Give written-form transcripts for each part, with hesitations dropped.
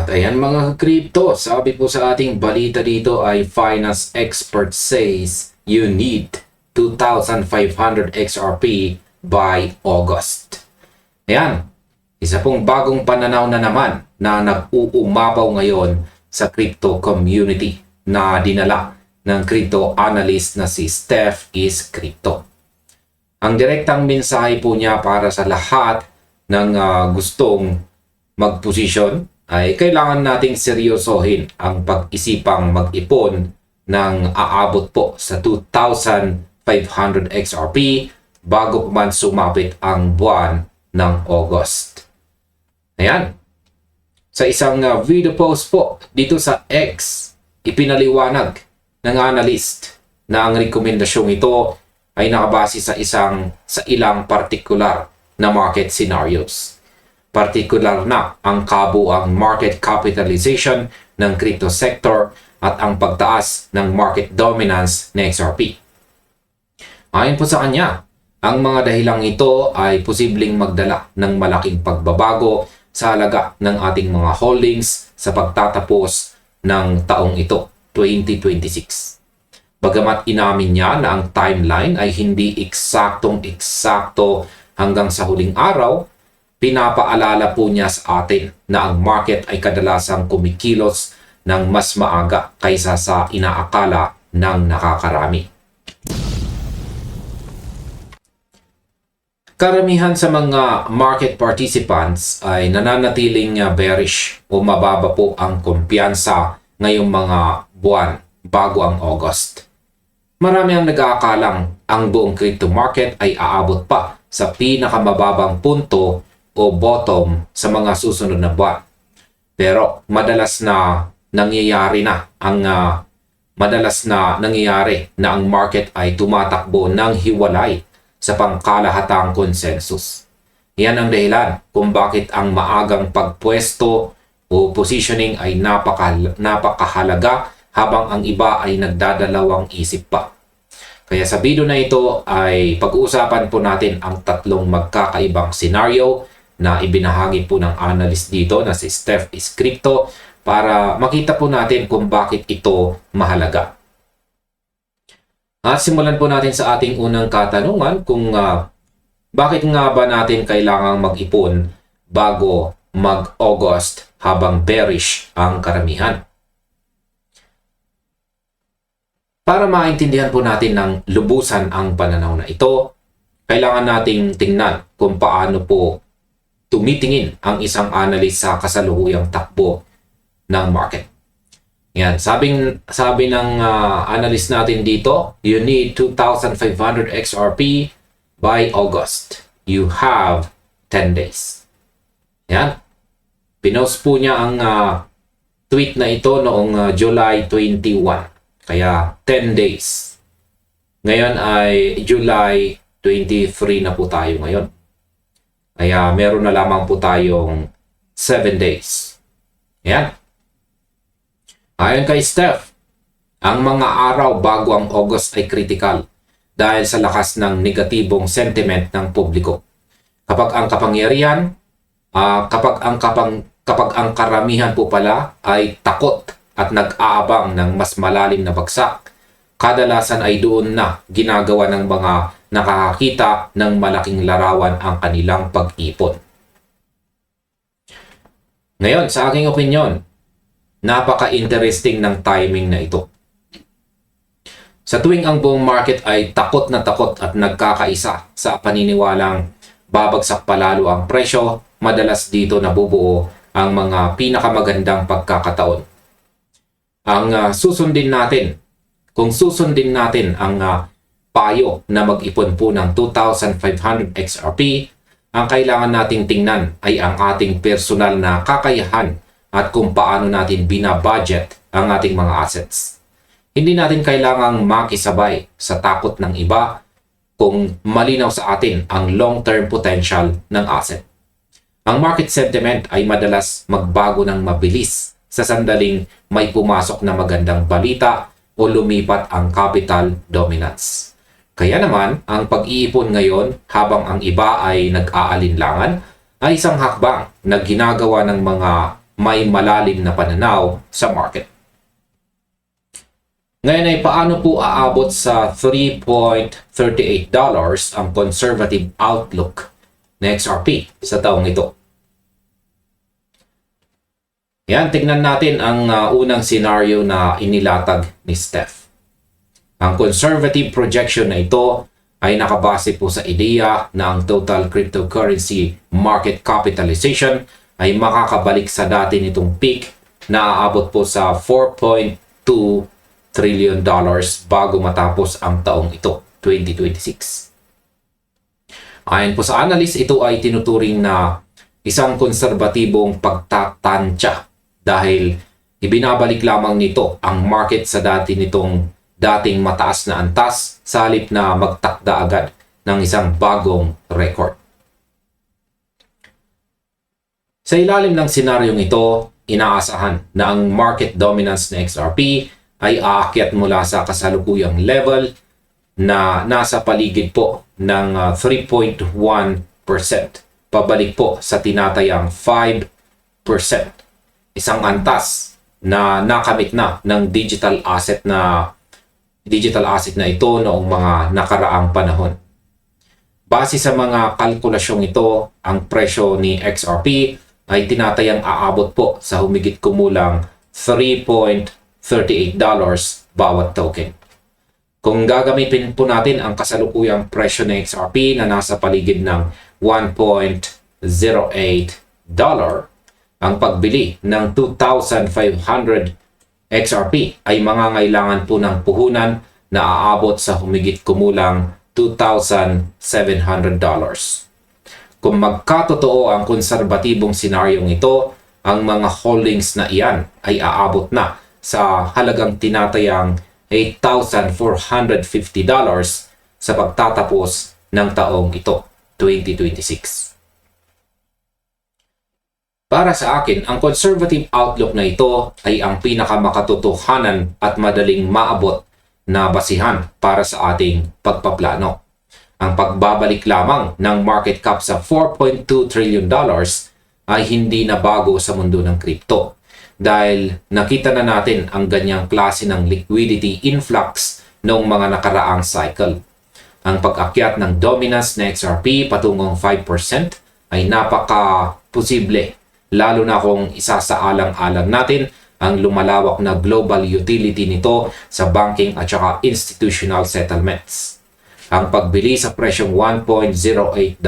At ayan mga crypto, sabi po sa ating balita dito ay finance expert says you need 2,500 XRP by August. Ayan, isa pong bagong pananaw na naman na nag-uumapaw ngayon sa crypto community na dinala ng crypto analyst na si Steph is Crypto. Ang direktang mensahe po niya para sa lahat ng gustong mag-posisyon ay kailangan nating seryosohin ang pag-isipang mag-ipon ng aabot po sa 2,500 XRP bago pa man sumapit ang buwan ng August. Ayan. Sa isang video post po dito sa X, ipinaliwanag ng analyst na ang rekomendasyong ito ay nakabase sa ilang partikular na market scenarios. Partikular na ang kabuang market capitalization ng crypto sector at ang pagtaas ng market dominance ng XRP. Ayon po sa kanya, ang mga dahilang ito ay posibleng magdala ng malaking pagbabago sa halaga ng ating mga holdings sa pagtatapos ng taong ito, 2026. Bagamat inamin niya na ang timeline ay hindi eksaktong-eksakto hanggang sa huling araw, pinapaalala po niya sa atin na ang market ay kadalasang kumikilos ng mas maaga kaysa sa inaakala ng nakakarami. Karamihan sa mga market participants ay nananatiling bearish o mababa po ang kumpiyansa ngayong mga buwan bago ang August. Marami ang nag-aakalang ang buong crypto market ay aabot pa sa pinakamababang punto o bottom sa mga susunod na buwan. Pero madalas na nangyayari na ang market ay tumatakbo ng hiwalay sa pangkalahatang consensus. Yan ang dahilan kung bakit ang maagang pagpwesto o positioning ay napakahalaga habang ang iba ay nagdadalawang isip pa. Kaya sa video na ito ay pag-uusapan po natin ang tatlong magkakaibang scenario na ibinahagi po ng analyst dito na si Steph is Crypto para makita po natin kung bakit ito mahalaga. At simulan po natin sa ating unang katanungan kung bakit nga ba natin kailangang mag-ipon bago mag-August habang bearish ang karamihan. Para maintindihan po natin ng lubusan ang pananaw na ito, kailangan nating tingnan kung paano po tumitingin ang isang analyst sa kasalukuyang takbo ng market. Yan, sabi ng analyst natin dito, you need 2,500 XRP by August. You have 10 days. Yan. Pinost po niya ang tweet na ito noong July 21. Kaya 10 days. Ngayon ay July 23 na po tayo ngayon. Kaya meron na lamang po tayong 7 days. Ayan. Ayon kay Steph, ang mga araw bago ang August ay critical dahil sa lakas ng negatibong sentiment ng publiko. Kapag ang kapangyarihan, kapag ang karamihan po pala ay takot at nag-aabang ng mas malalim na bagsak, kadalasan ay doon na ginagawa ng mga nakakakita ng malaking larawan ang kanilang pag-ipon. Ngayon, sa aking opinyon, napaka-interesting ng timing na ito. Sa tuwing ang buong market ay takot na takot at nagkakaisa sa paniniwalang babagsak palalo ang presyo, madalas dito nabubuo ang mga pinakamagandang pagkakataon. Kung susundin natin ang payo na mag-ipon po ng 2,500 XRP, ang kailangan nating tingnan ay ang ating personal na kakayahan at kung paano natin binabudget ang ating mga assets. Hindi natin kailangang makisabay sa takot ng iba kung malinaw sa atin ang long-term potential ng asset. Ang market sentiment ay madalas magbago ng mabilis sa sandaling may pumasok na magandang balita o lumipat ang capital dominance. Kaya naman, ang pag-iipon ngayon habang ang iba ay nag-aalinlangan ay isang hakbang na ginagawa ng mga may malalim na pananaw sa market. Ngayon ay paano po aabot sa $3.38 ang conservative outlook na XRP sa taong ito? Yan, tignan natin ang unang scenario na inilatag ni Steph. Ang conservative projection na ito ay nakabase po sa ideya na ang total cryptocurrency market capitalization ay makakabalik sa dati nitong peak na aabot po sa $4.2 trillion bago matapos ang taong ito, 2026. Ayon po sa analyst, ito ay tinuturing na isang konserbatibong pagtatansya dahil ibinabalik lamang nito ang market sa dating mataas na antas sa halip na magtakda agad ng isang bagong record. Sa ilalim ng senaryong ito, inaasahan na ang market dominance ng XRP ay aakyat mula sa kasalukuyang level na nasa paligid po ng 3.1% pabalik po sa tinatayang 5%. Isang antas na nakamit na ng digital asset na ito noong mga nakaraang panahon. Base sa mga kalkulasyong ito, ang presyo ni XRP ay tinatayang aabot po sa humigit kumulang $3.38 bawat token. Kung gagamitin po natin ang kasalukuyang presyo ng XRP na nasa paligid ng $1.08, ang pagbili ng 2,500 XRP ay mangangailangan po ng puhunan na aabot sa humigit kumulang $2,700. Kung magkatotoo ang konserbatibong senaryong ito, ang mga holdings na iyan ay aabot na sa halagang tinatayang $8,450 sa pagtatapos ng taong ito, 2026. Para sa akin, ang conservative outlook na ito ay ang pinakamakatotohanan at madaling maabot na basihan para sa ating pagpaplano. Ang pagbabalik lamang ng market cap sa $4.2 trillion ay hindi na bago sa mundo ng crypto. Dahil nakita na natin ang ganyang klase ng liquidity influx noong mga nakaraang cycle. Ang pag-akyat ng dominance ng XRP patungong 5% ay napaka-posible, lalo na kung isasaalang-alang natin ang lumalawak na global utility nito sa banking at saka institutional settlements. Ang pagbili sa presyong $1.08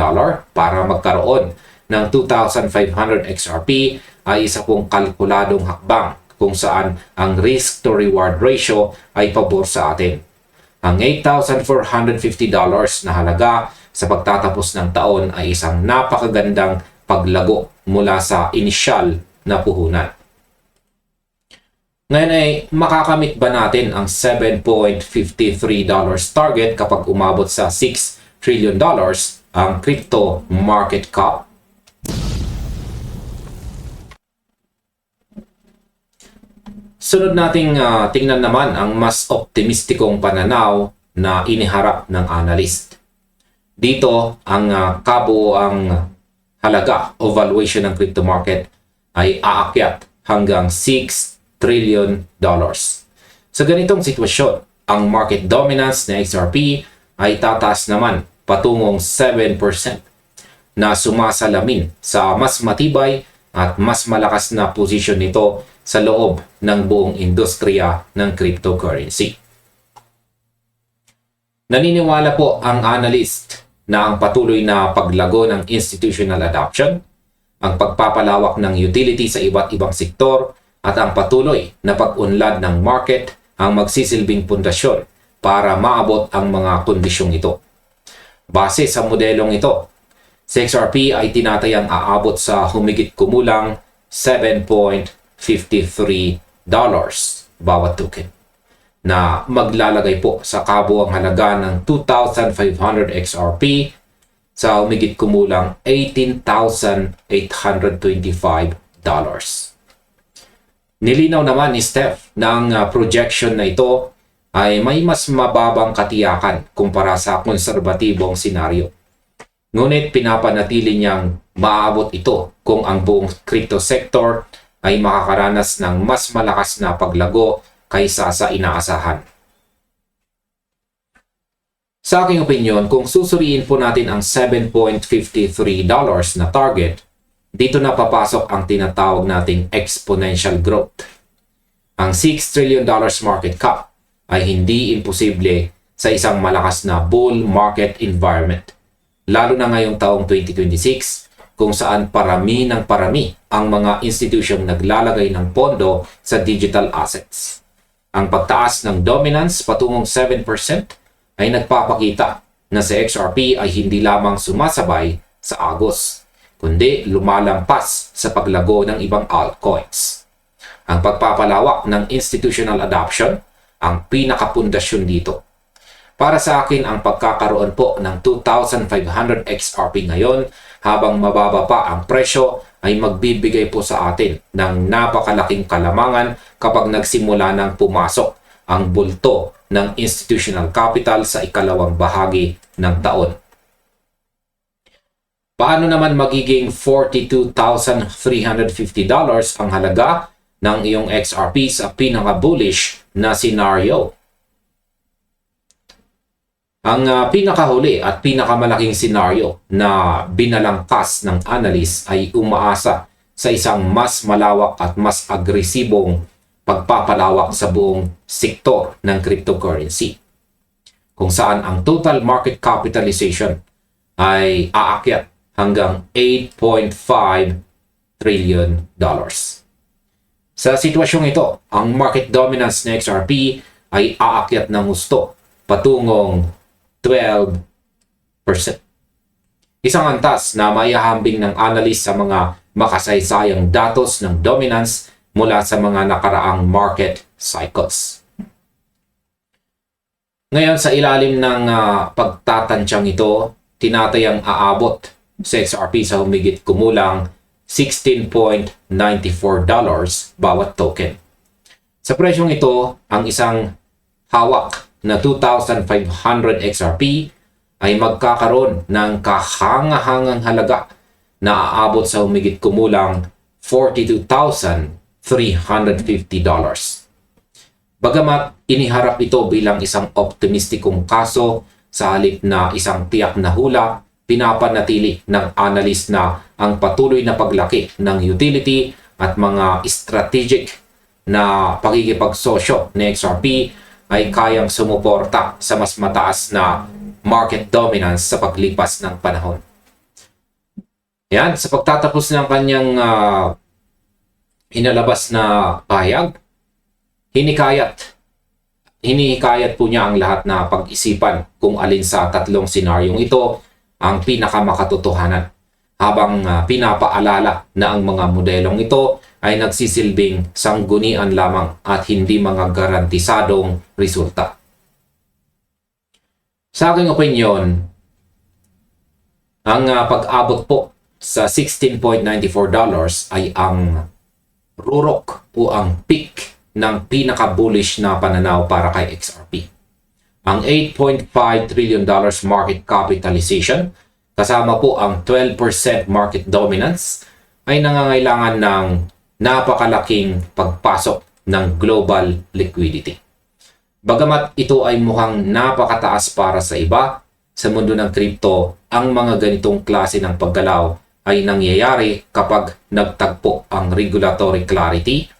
para magkaroon ng 2,500 XRP ay isa pong kalkuladong hakbang kung saan ang risk to reward ratio ay pabor sa atin. Ang $8,450 na halaga sa pagtatapos ng taon ay isang napakagandang paglago mula sa inisyal na puhunan. Ngayon ay makakamit ba natin ang $7.53 target kapag umabot sa $6 trillion ang crypto market cap? Sunod nating tingnan naman ang mas optimistikong pananaw na iniharap ng analyst. Dito, ang kabuuang halaga o valuation ng crypto market ay aakyat hanggang $6 trillion. Sa ganitong sitwasyon, ang market dominance ng XRP ay tataas naman patungong 7% na sumasalamin sa mas matibay at mas malakas na posisyon nito sa loob ng buong industriya ng cryptocurrency. Naniniwala po ang analyst na ang patuloy na paglago ng institutional adoption, ang pagpapalawak ng utility sa iba't ibang sektor, at ang patuloy na pag-unlad ng market ang magsisilbing pundasyon para maabot ang mga kondisyong ito. Base sa modelong ito, si XRP ay tinatayang aabot sa humigit kumulang $7.53 bawat token na maglalagay po sa kabuuang halaga ng 2,500 XRP sa humigit kumulang $18,825. Nilinaw naman ni Steph na ang projection na ito ay may mas mababang katiyakan kumpara sa konserbatibong senaryo. Ngunit pinapanatili niyang maaabot ito kung ang buong crypto sector ay makakaranas ng mas malakas na paglago kaysa sa inaasahan. Sa aking opinion, kung susuriin po natin ang $7.53 na target, dito na papasok ang tinatawag nating exponential growth. Ang $6 trillion market cap ay hindi imposible sa isang malakas na bull market environment, lalo na ngayong taong 2026 kung saan parami ng parami ang mga institusyong naglalagay ng pondo sa digital assets. Ang pagtaas ng dominance patungong 7% ay nagpapakita na si XRP ay hindi lamang sumasabay sa agos, kundi lumalampas sa paglago ng ibang altcoins. Ang pagpapalawak ng institutional adoption ang pinakapundasyon dito. Para sa akin, ang pagkakaroon po ng 2,500 XRP ngayon habang mababa pa ang presyo ay magbibigay po sa atin ng napakalaking kalamangan kapag nagsimula ng pumasok ang bulto ng institutional capital sa ikalawang bahagi ng taon. Paano naman magiging $42,350 ang halaga ng iyong XRP sa pinaka-bullish na scenario? Ang pinakahuli at pinakamalaking senaryo na binalangkas ng analyst ay umaasa sa isang mas malawak at mas agresibong pagpapalawak sa buong sektor ng cryptocurrency, kung saan ang total market capitalization ay aakyat hanggang $8.5 trillion. Sa sitwasyong ito, ang market dominance ng XRP ay aakyat ng husto patungong 12%. Isang antas na maihahambing ng analyst sa mga makasaysayang datos ng dominance mula sa mga nakaraang market cycles. Ngayon, sa ilalim ng pagtatansyang ito, tinatayang aabot sa XRP sa humigit kumulang $16.94 bawat token. Sa presyong ito, ang isang hawak na 2,500 XRP ay magkakaroon ng kahangahangang halaga na aabot sa humigit kumulang $42,350. Bagamat iniharap ito bilang isang optimistikong kaso sa halip na isang tiyak na hula, pinapanatili ng analyst na ang patuloy na paglaki ng utility at mga strategic na pakikipagsosyo ni XRP ay kayang sumuporta sa mas mataas na market dominance sa paglipas ng panahon. Yan, sa pagtatapos ng kanyang inalabas na pahayag, hinihikayat po niya ang lahat na pag-isipan kung alin sa tatlong senaryong ito ang pinakamakatotohanan, habang pinapaalala na ang mga modelong ito ay nagsisilbing sanggunian lamang at hindi mga garantisadong resulta. Sa aking opinyon, ang pag-abot po sa $16.94 ay ang rurok o ang peak ng pinaka-bullish na pananaw para kay XRP. Ang $8.5 trillion market capitalization kasama po ang 12% market dominance ay nangangailangan ng napakalaking pagpasok ng global liquidity. Bagamat ito ay mukhang napakataas para sa iba, sa mundo ng crypto, ang mga ganitong klase ng paggalaw ay nangyayari kapag nagtagpo ang regulatory clarity,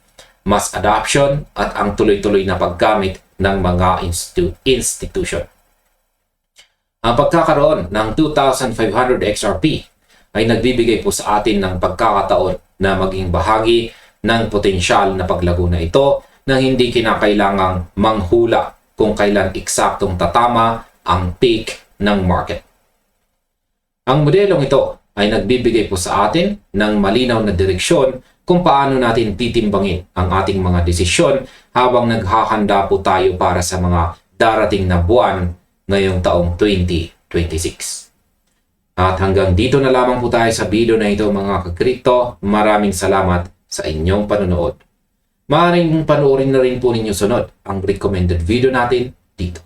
mass adoption at ang tuloy-tuloy na paggamit ng mga institution. Ang pagkakaroon ng 2,500 XRP ay nagbibigay po sa atin ng pagkakataon na maging bahagi ng potensyal na paglago na ito na hindi kinakailangang manghula kung kailan eksaktong tatama ang peak ng market. Ang modelong ito ay nagbibigay po sa atin ng malinaw na direksyon kung paano natin titimbangin ang ating mga desisyon habang naghahanda po tayo para sa mga darating na buwan ngayong taong 2026. At hanggang dito na lamang po tayo sa video na ito mga kakripto. Maraming salamat sa inyong panonood. Maaaring panoorin na rin po ninyo sunod ang recommended video natin dito.